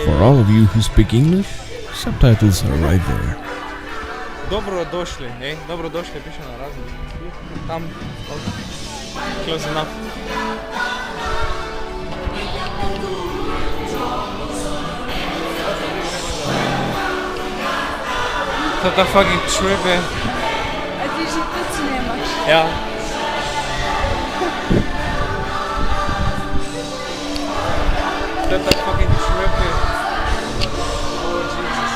For all of you who speak English, subtitles are right there. Dobrodošli, dobrodošli piše na raznih. Tam, close enough. To je ta fucking trippy. A ti že tudi snemaš? Ja. To je ta fucking trippy. Oh, Jesus.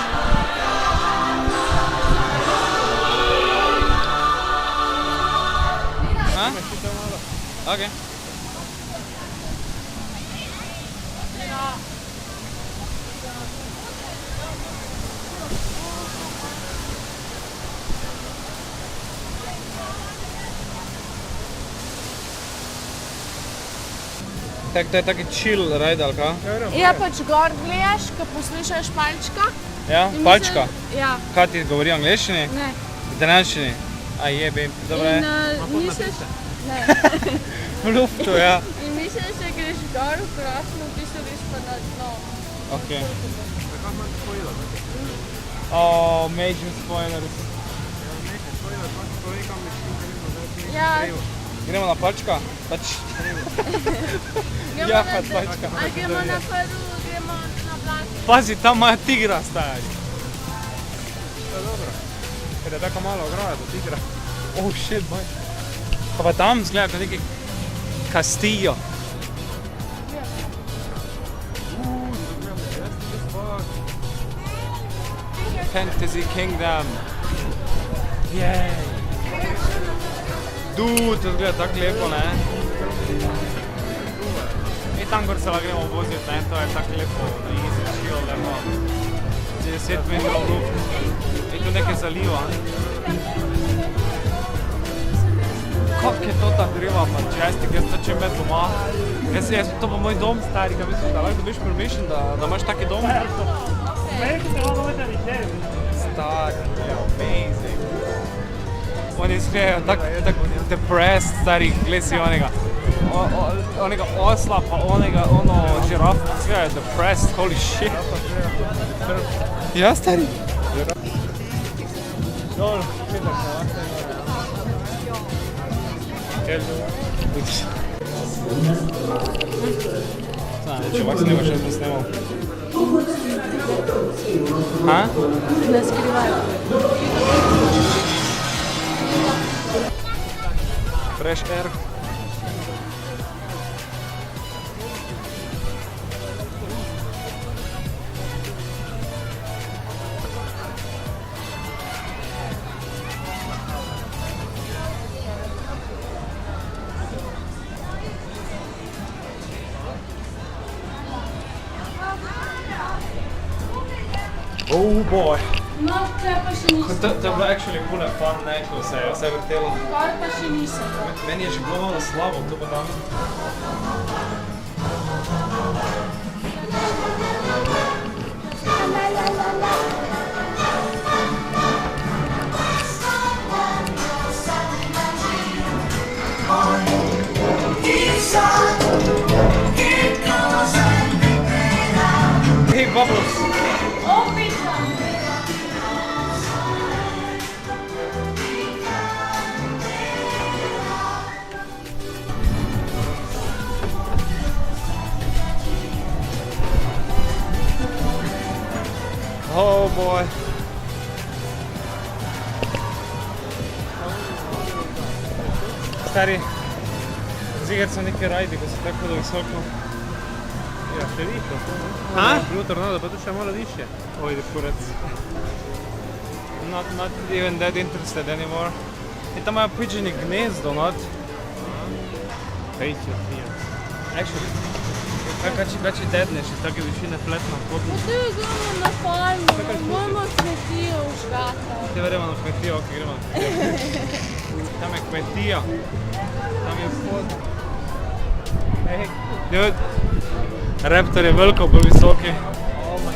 Ha? Okay. Tak, to je taki chill ride, ali kaj? Ja, pač gor gledaš, ko poslušaš palčka. Ja, palčka? Ja. Kaj ti govori v angleščini? Ne. V italijanščini? A jebe, dobro je. In misliš... Ne. V luftu, ja. In misliš, da greš gor v krasno, ti se greš pa na dno. Ok. Oh, major spoilers. Ja. Gremo na palčka? Pač... Gremo Ja, na palčka. Ali gremo na Peru, gremo na Blanko. Pazi, tam imajo tigra stajali. To je dobro. Ker je tako malo ograja do tigra. Oh shit, boj. Pa tam zgleda kot neki Castillo. Fantasy Kingdom. Jej. Dude, to zgleda tako lepo, ne? I tam gor se la gremo voziti, ne? To je tako lepo, da easy chill, lepo. 10 metrov luft. I tu nekaj zaliva. Kak je to ta driva, pa čestik, jaz to čem med doma. To pa moj dom, stari, kaj mislim, da lahko dobiš permission, da imaš taki dom? Stari, to je amazing. Oni izgledajo tako depressed, stari, gled si onega osla, pa ono žiraf, izgledajo depressed, holy shit. Ja, stari. Dobro, vidiš, če ovak snemaš, jaz bom snemal. Ha? Ne skrivaj. Fresh air. Oh boy. No, te pa še nisem. To je bilo actually cool and fun, ne, ko se je vse vrtelo. Gor pa še nisem. Meni je že bilo malo slabo, tu pa tam. Hey, Bubbles! Oh boy. Stari, zigar so neki rajdi, ko so tako visoko. Ja, še više, Ha? bilo tornado, pa tu še malo više. Oj, kurac. Not even that interested anymore. I tam imajo pigeoni gnezdo, not? Fejće, nije. Actually, kaj či dedneš iz take višine fletno kopno? Pa tu gremo na palmu, imamo kmetijo v škata. Te verjemo na kmetijo, ok, gremo na kmetijo. Tam je kmetija. Tam je vhod. Hey, dude. Raptor je veliko bolj visoki. Oh my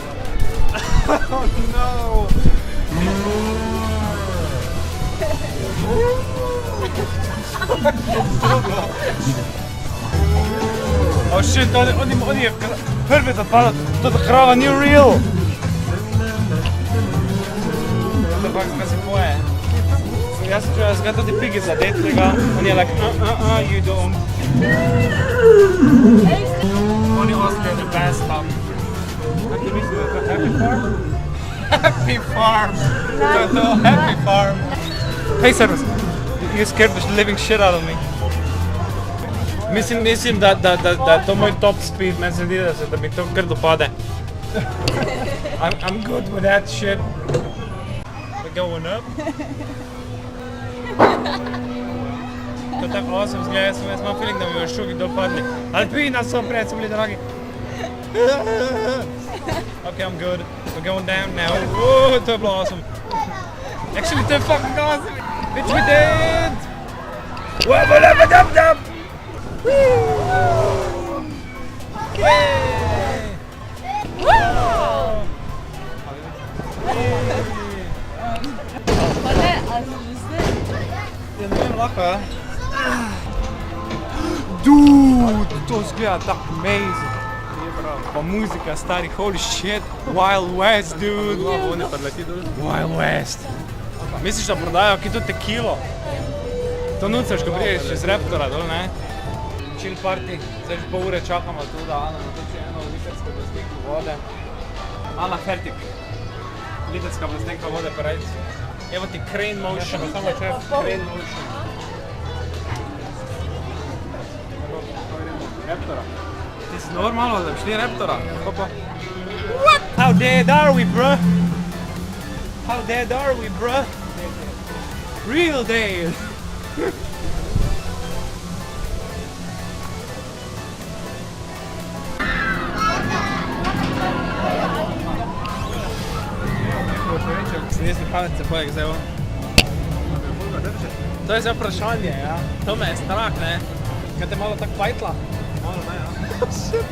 god. Oh no! Oh shit, on je prvi da pada, to krava ni real. To pak kaj se poje. Jaz sem čuo, jaz ga tudi pigi zadet tega, on je like, you don't. Oni ostaje the best tam. Kako ti misli, da je to Happy Farm? Happy Farm! To je to, Happy Farm. Hey Servus, you scared the living shit out of me. Mislim da to moj top speed, meni se zdi, da mi to kar dopade. I'm good with that shit. We're going up. To je tako awesome zgleda, jaz imam feeling, da mi bojo šuki dopadli. Alpina so pred, so bili dragi. Okay, I'm good. We're going down now. Whoa, to je bilo awesome. Actually, to je fucking awesome. Bitch, we did! Wabba-dabba-dab-dab! Yay! Pa ne, ali že zdaj? Ja, ne vem, lahko, ja. Dude, to zgleda tako amazing. Pa muzika, stari, holy shit. Wild West, dude. Oni pa leti dol. Wild West. Misliš, da prodajo ki to tekilo? To nucaš, ko priješ iz Raptora dol, ne? Chill party. Zdaj že pol ure čakamo tu, da Ana natoči eno litersko plastenko vode. Ana, fertik. Literska plastenka vode, pa rejc. Evo ti crane motion. Samo čef. Crane motion. Raptora. Ti si normalno, da bi šli Raptora? Hopa. What? How dead are we, bruh? How dead are we, bruh? Real dead. Se nisi pametce pojeg zdaj on. To je zdaj vprašanje, ja. To me je strah, ne? Kaj te malo tako fajtla? Malo ne, ja. Shit,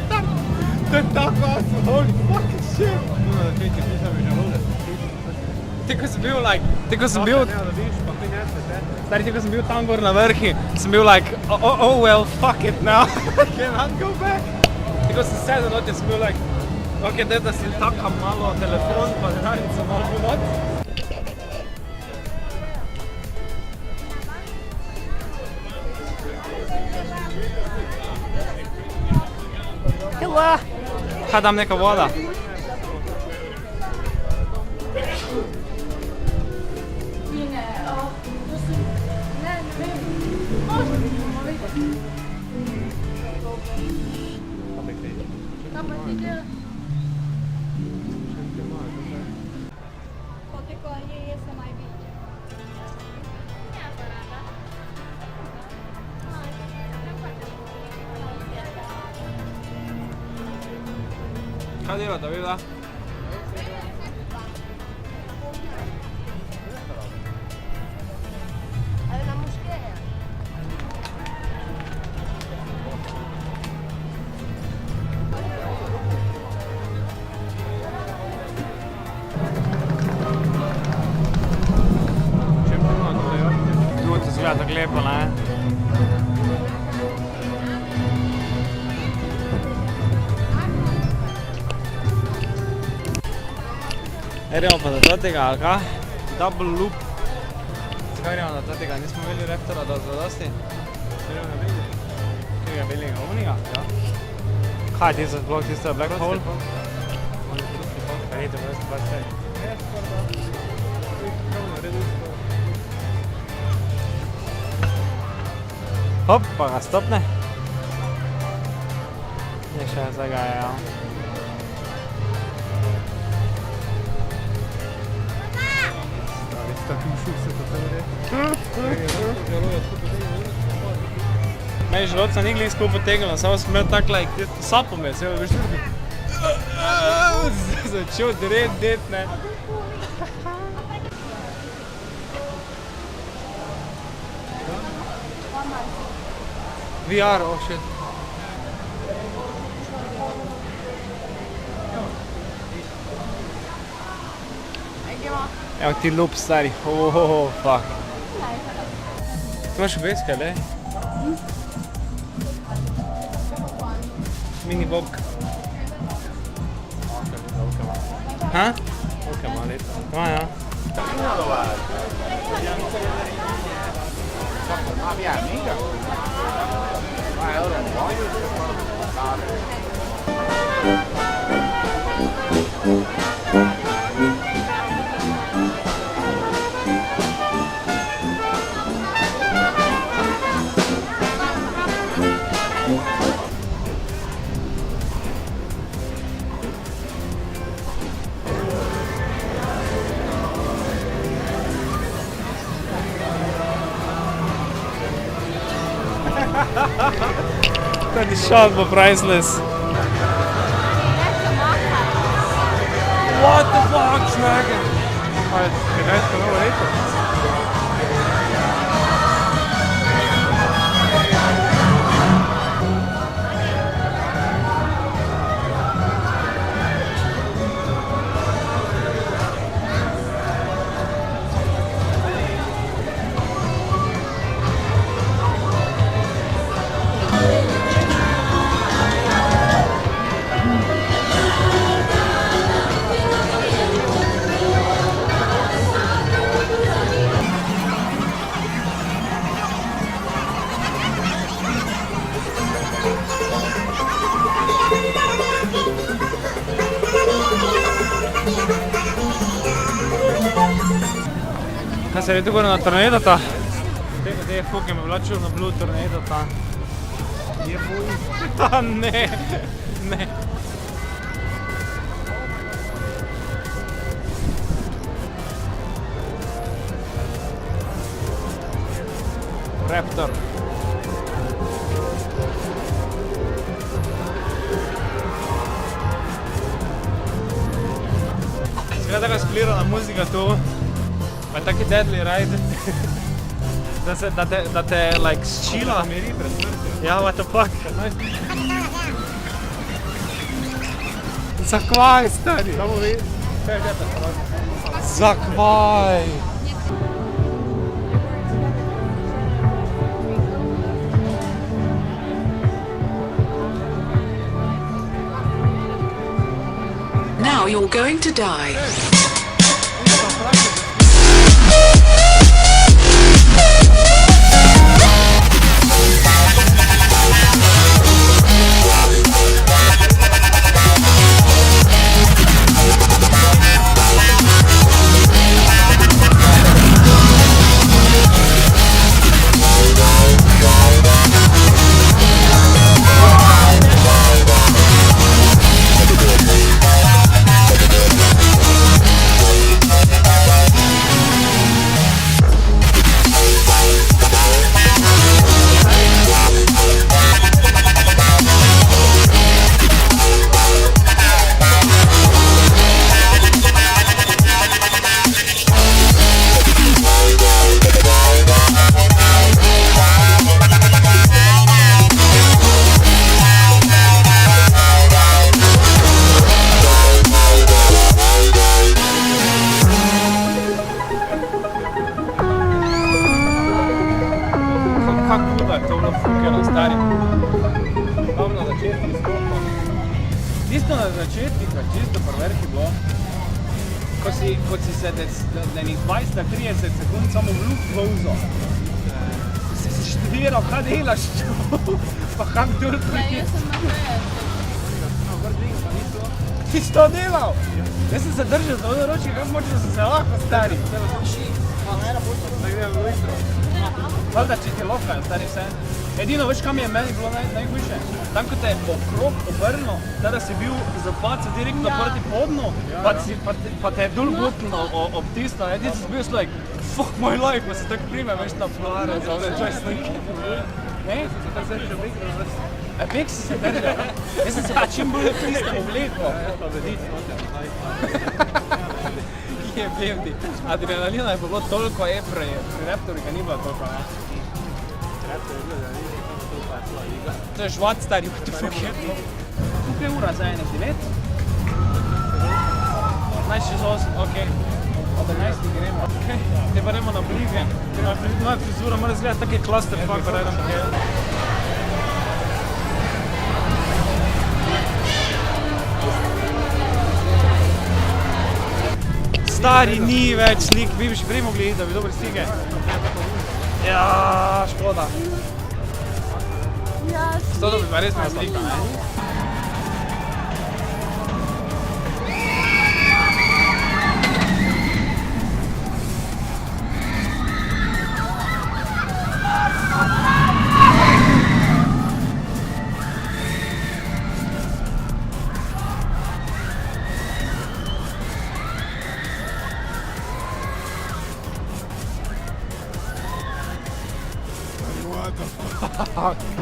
to je tako awesome, holy fucking shit. Ti nisem mi žaludec. Ti ko sem bil like, ti ko sem bil, Ne, da vidiš, pa ti nese, te. stari, ti ko sem bil tam gor na vrhi, sem bil like, oh well, fuck it now, I cannot go back. Ti ko sem sedel not, sem bil like, ok, da si taka malo telefon, pa denarnica malo bil not. Hila! Kaj dam neka voda? Koliko je se mai bine? Kaj delata, vi da? Ali na muškere? Tu to zgleda tako lepo, ne? Gremo pa do tega, ali kaj? Double loop. Zakaj gremo do tega? Nismo imeli Raptora do zadosti? Tega belega uniga? Ja. Kaj ti za blok tista black hole? Pa ni to prosto 25. Hop, pa ga stopne. Je še zagajal. Takim šuk se to tam reče. Meni želodca ni glih skupaj potegnilo, samo sem imel tak like, sapo me, se veš tudi. Začel det, ne. VR, oh shit. Evo ti lup stari, oh fuck. Ti imaš obeske, le? Mini bobk. Ha? Ok, malito. Ja, ja. Ma mia amica. Ma ora non voglio Die shot was priceless. What the fuck, Schnacken? Je rijdt gewoon eten. Kaj se je tukaj na tornedata? Te fuke me vlačijo na blue tornedata. Je fuj. Ne, ne. Raptor. Zgleda taka sklirana muzika tu. Pa taki deadly ride. Da te like ščila. Miri pred smrtjo. Ja, what the fuck. Zakvaj, stari? Samo vi, kaj je to? Zakvaj? Now you're going to die. Kako huda je to bilo fukeno, stari. Tam na začetku skopa. Tisto na začetku, čisto po vrhu bilo, ko si se denih 20-30 sekund samo v luft vozil. Si se študiral, kaj delaš, pa kak dol Ja, priti. jaz sem naprej. Ti si to delal? Jaz sem se držal za ono ročje, kako močno sem se lahko, stari. Valjda, če ti loka, stari vse. Edino, veš, kam je meni bilo najhujše? Tam, ko te je okrog obrnil, tada si bil zapacal direktno proti podnu, pa te je dol gutno ob tisto, ti si bil like, fuck my life, pa se tako prime, veš, na flare za ove joystick. Ne? Bek si se držal. Jaz sem se pa čim bolj priste oblekel. Jebem ti. Adrenalina je bilo toliko pri Raptorju, ga ni bilo toliko, ne? To je žvat, stari, what the fuck je to? Koliko je ura za ene? 9? 15:08, okej. Ob 11 gremo. Okej, te pa gremo na Oblivion. Moja frizura mora izgledati taki clusterfuck, pa radom je. Stari, ni več slik, bi še prej mogli iti, da bi dobili slike. Ja, škoda. Ja, To bi pa res imela slika, ne?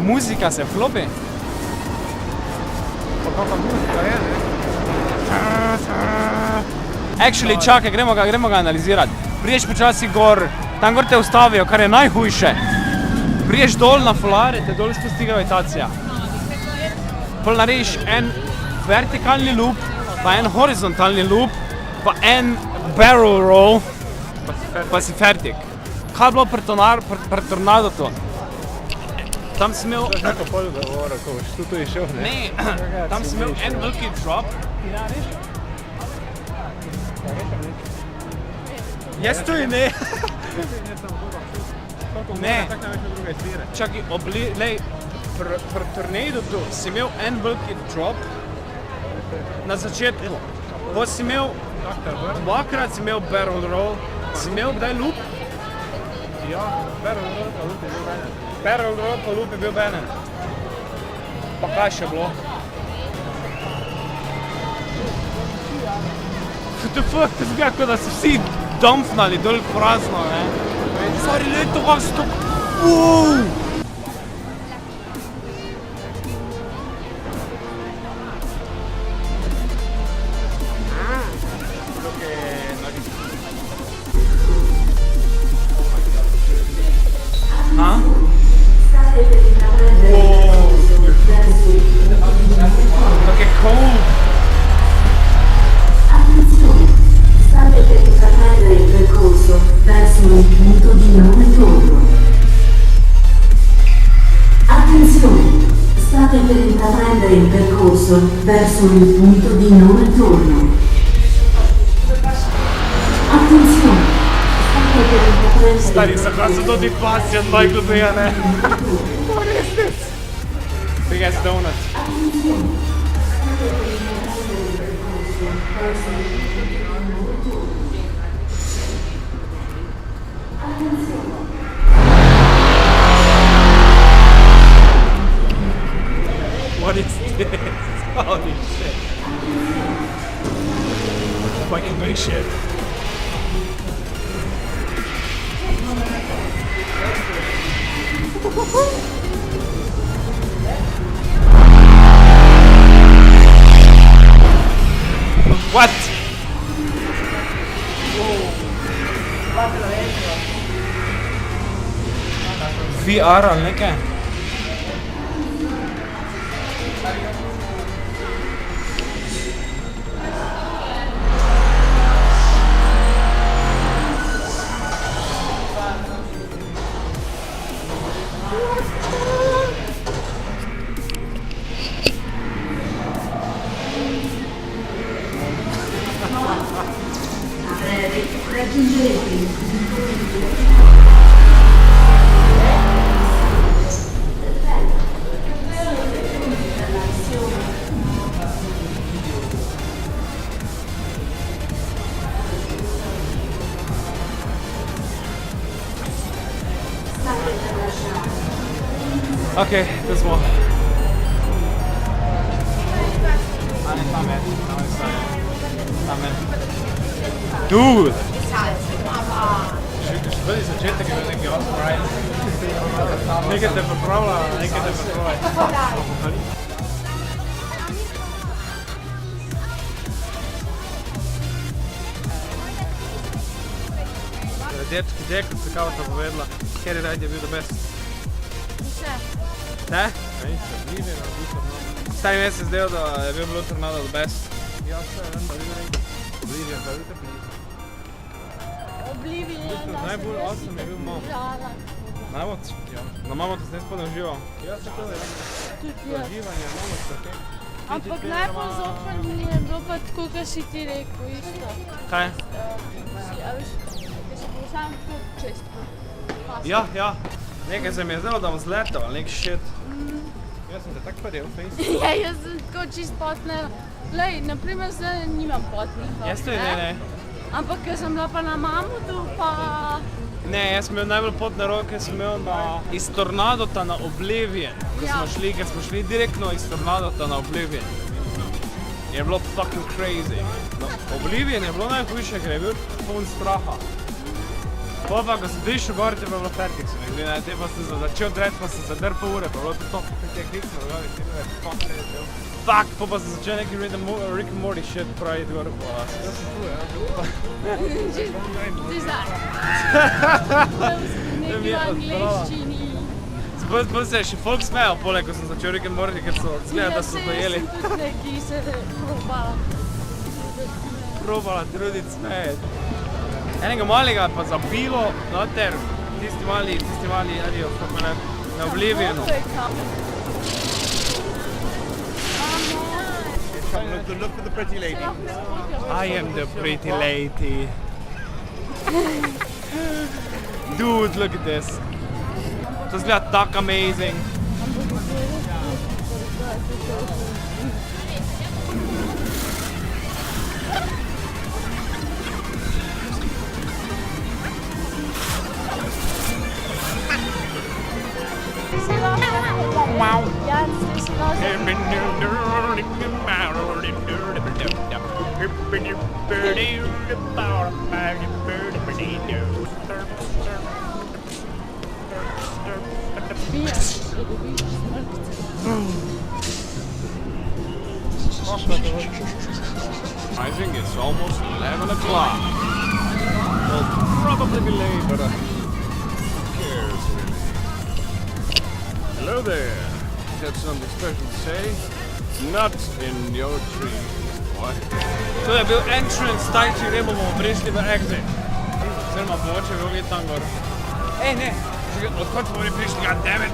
Muzika se vklopi. Pa kakva muzika je, ne? Actually, čakaj, gremo ga analizirati. Priješ počasi gor, tam gor te ustavijo, kar je najhujše. Priješ dol na folare, te dol spusti gravitacija. Pol narediš en vertikalni loop, pa en horizontalni loop, pa en barrel roll, pa si fertik. Kaj je bilo pri Tornado to? Tam si imel... To je neko polju dogovora, ko boš tu išel, ne? Ne, tam si imel en veliki drop. Ti narediš? Jaz tu in ne. Ne. Tako nam več druge izbire. Čakaj, lej, pri Tornado tu si imel en veliki drop na začetku. Potem si imel, dvakrat si imel barrel roll, si imel kdaj loop? Ja, barrel roll pa loop je bil Bennett. Barrel roll pa loop je bil Bennett. Pa kaj še bilo? What the fuck, to zgleda, kot da so vsi dumpnali dol prazno, ne? Stari, lej, to vam sto... Huh? Look at cold. Attenzione, state per intraprendere il percorso verso il punto di non ritorno. Attenzione, state per intraprendere il percorso verso il punto di non ritorno. Attenzione, state per intraprendere Stari, sakrat so to ti passi od bajku tega, ne? What is this? Big ass donut. What is this? Holy shit. Fucking big shit. What? VR ali nekaj? raggiungerete il punto di Okay, this one. Dude! Švedi začetek je bil neki off-ride. Nekaj te pripravlja, nekaj te pripravlja. Dečki, se kao to povedala, Harry Ride je bil the best. Ne? Stari meni se zdel, da je bil Blue Tornado the best. Ja, se vem, da bi rekel. Oblivion, da vidite blizu. Oblivion. Najbolj awesome je bil Mammoth. Mammoth? Ja. Na Mammoth sem spodaj užival. Ja, se to je. Tudi jaz. Uživanje, malo se te. Ampak najbolj zoper mi je bilo pa tako, kot si ti rekel, isto. Kaj? A veš, da si bil sam kot čez. Ja. Nekaj se mi je zdelo, da bom zletel, ali nek shit. Jaz sem te tak padel, face. Ja, jaz sem tako čist potnila. Glej, naprimer zdaj nimam potnih nog, Jaz tudi ne. Ampak ker sem bila pa na mamutu, pa... Ne, jaz sem imel najbolj potne roke, sem imel iz Tornadota na Oblivion. Ker smo šli direktno iz Tornadota na Oblivion. Je bilo fucking crazy. No, Oblivion je bilo najhujše, ker je bil poln straha. Pa, ko sem prišel gor, te pa bilo fertik, se mi zdi, te pa sem začel dreti, pa sem zadrl pol ure, pa bilo to, te klikne, fuck, pa sem začel neki Rick and Morty shit praviti gor, pa Ti znaš. Neki v angleščini. Pa se je še folk smejal poleg, ko sem začel Rick and Morty, ker so zgleda, da so dojeli. Jaz sem tudi neki se Probala truditi smejati. Enega malega pa zabilo noter, tisti mali, alijo, kako ne, na Oblivionu. Look for the pretty lady. I am the pretty lady. Dude, look at this. To zgleda tako amazing. I think it's almost 11 o'clock. We'll probably be late, but who cares really? Hello there. Got something special to say? Not in your dreams, boy. To je bil entrance, tajči rebo bomo prišli v exit. Oziroma mogoče bi mogli tam gor. Ej, ne! Odkot smo bili prišli, goddammit!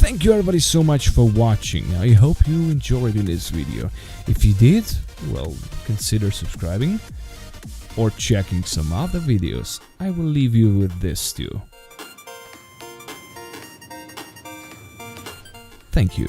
Thank you everybody so much for watching. I hope you enjoyed this video. If you did, well, consider subscribing or checking some other videos. I will leave you with this too. Thank you.